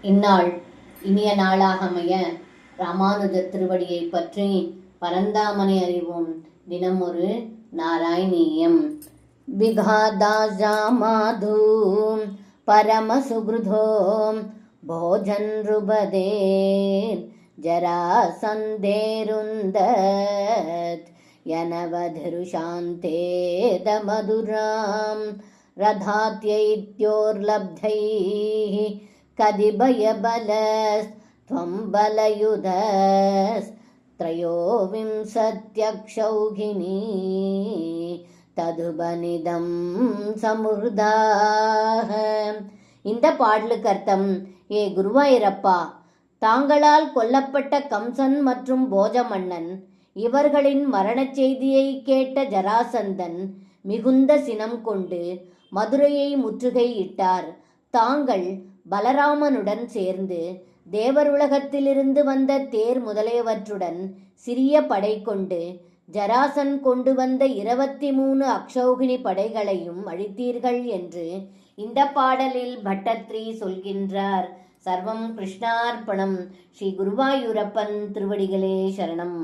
இந்நாள் இனிய நாளாக அமைய ராமானுஜர் திருவடியை பற்றி பரந்தாமனை அறிவோம். தினம் ஒரு நாராயணீயம். விகாதாஜாமாது பரமசுக்ருதோ போஜன் ருபதே ஜராசந்தேருந்தத் யனவதிருஷாந்தேத மதுராம் ரதாத்யைத்யோர்லப்தைः கதிபயபலஸ்த்வம் பலயுதஸ்த்ரயோவிம்சத்யக்ஷௌகினீ ததுபனிதம் சமுர்தாக. இந்த பாடலுக்கு அர்த்தம்: ஏ குருவாயூரப்பா, தாங்களால் கொல்லப்பட்ட கம்சன் மற்றும் போஜமன்னன் இவர்களின் மரணச் செய்தியை கேட்ட ஜராசந்தன் மிகுந்த சினம் கொண்டு மதுரையை முற்றுகையிட்டார். தாங்கள் பலராமனுடன் சேர்ந்து தேவருலகத்திலிருந்து வந்த தேர் முதலியவற்றுடன் சிறிய படை கொண்டு ஜராசன் கொண்டு வந்த 23 அக்ஷௌகினி படைகளையும் அழித்தீர்கள் என்று இந்த பாடலில் பட்டத்ரி சொல்கின்றார். சர்வம் கிருஷ்ணார்ப்பணம். ஸ்ரீ குருவாயூரப்பன் திருவடிகளே சரணம்.